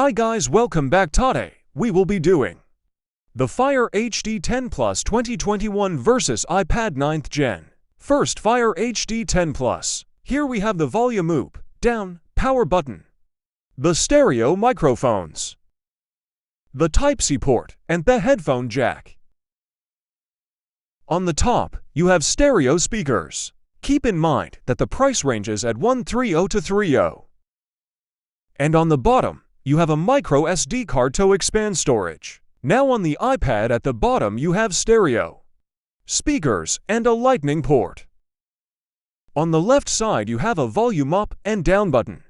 Hi guys, welcome back. Today we will be doing the Fire HD 10 Plus 2021 versus iPad 9th Gen. First, Fire HD 10 Plus. Here we have the volume up, down, power button, the stereo microphones, the Type-C port, and the headphone jack. On the top, you have stereo speakers. Keep in mind that the price ranges at $130 to $30. And on the bottom, you have a micro SD card to expand storage. Now on the iPad at the bottom you have stereo, speakers, and a lightning port. On the left side you have a volume up and down button.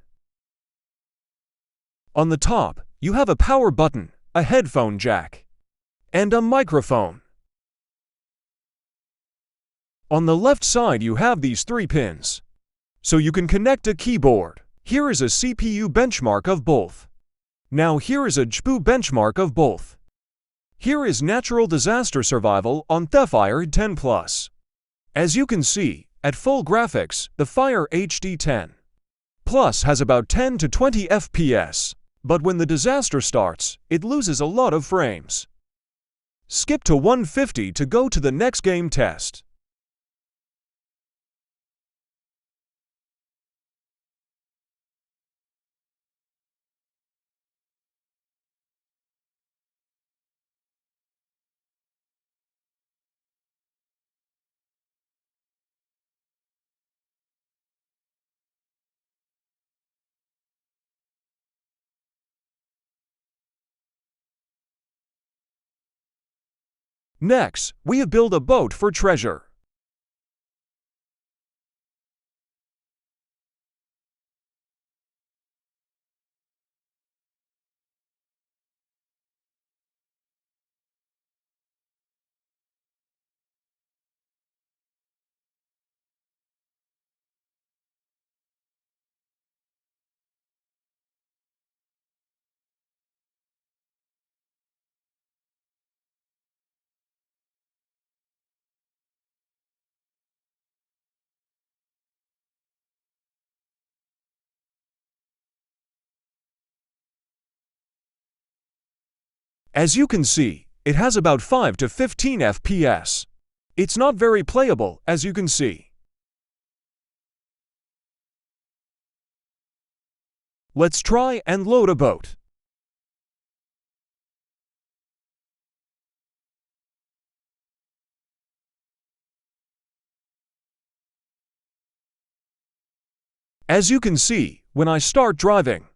On the top, you have a power button, a headphone jack, and a microphone. On the left side you have these 3 pins, so you can connect a keyboard. Here is a CPU benchmark of both. Now here is a GPU benchmark of both. Here is natural disaster survival on the Fire 10 Plus. As you can see, at full graphics, the Fire HD 10 Plus has about 10 to 20 FPS, but when the disaster starts, it loses a lot of frames. Skip to 150 to go to the next game test. Next, we have built a boat for treasure. As you can see, it has about 5 to 15 FPS. It's not very playable, as you can see. Let's try and load a boat. As you can see, when I start driving,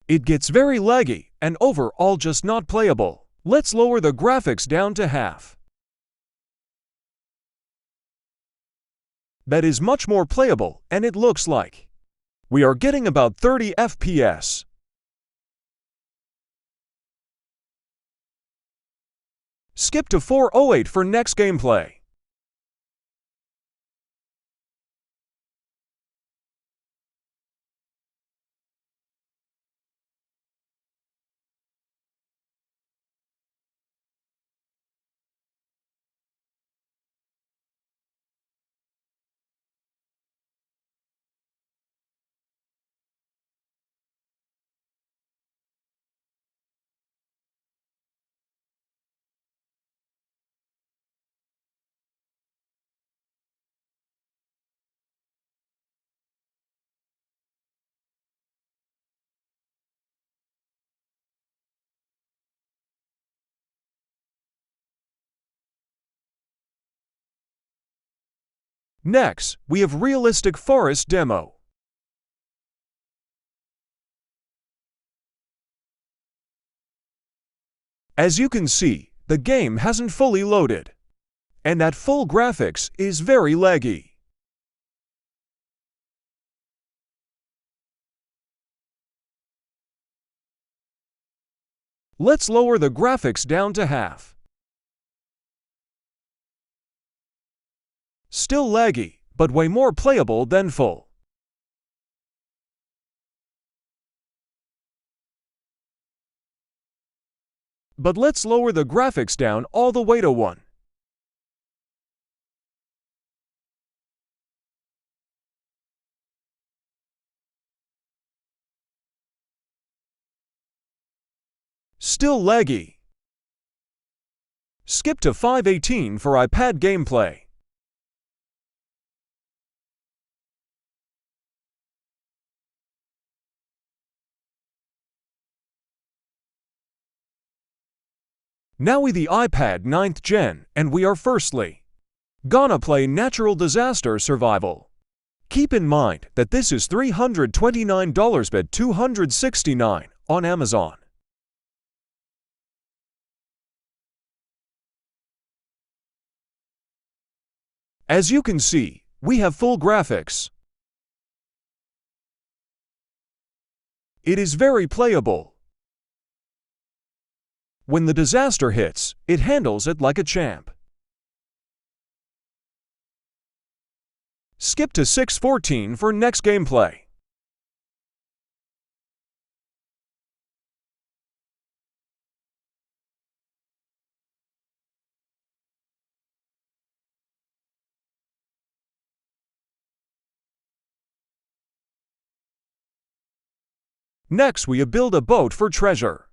it gets very laggy and overall just not playable. Let's lower the graphics down to half. That is much more playable, and it looks like we are getting about 30 FPS. Skip to 408 for next gameplay. Next, we have Realistic Forest Demo. As you can see, the game hasn't fully loaded, and at full graphics is very laggy. Let's lower the graphics down to half. Still laggy, but way more playable than full. But let's lower the graphics down all the way to 1. Still laggy. Skip to 518 for iPad gameplay. Now we the iPad 9th Gen, and we are firstly gonna play Natural Disaster Survival. Keep in mind that this is $329 but $269 on Amazon. As you can see, we have full graphics. It is very playable. When the disaster hits, it handles it like a champ. Skip to 614 for next gameplay. Next, we build a boat for treasure.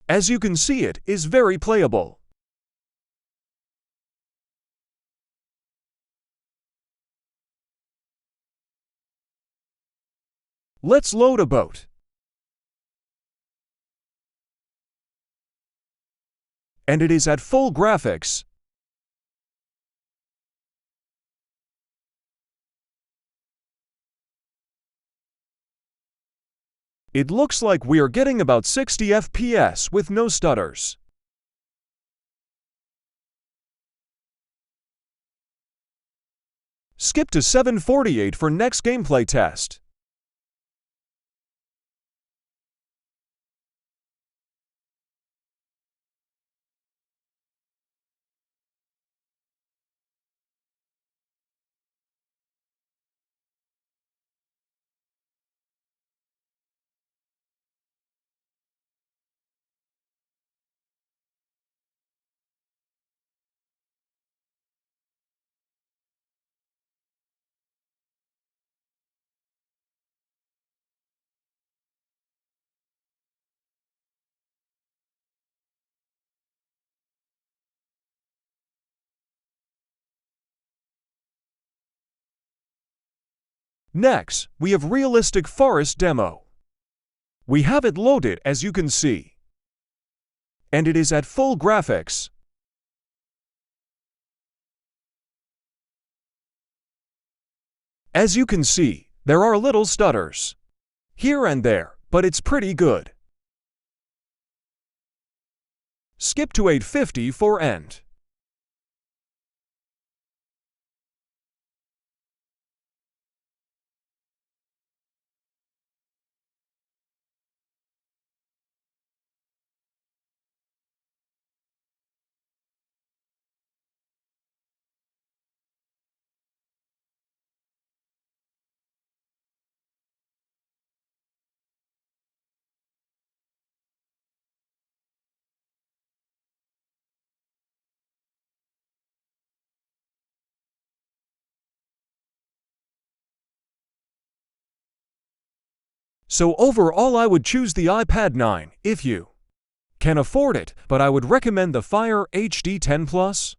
As you can see, it is very playable. Let's load a boat. And it is at full graphics. It looks like we are getting about 60 FPS with no stutters. Skip to 748 for next gameplay test. Next, we have Realistic Forest Demo. We have it loaded, as you can see. And it is at full graphics. As you can see, there are little stutters here and there, but it's pretty good. Skip to 850 for end. So overall, I would choose the iPad 9 if you can afford it, but I would recommend the Fire HD 10 Plus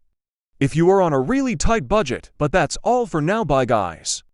if you are on a really tight budget. But that's all for now. Bye guys.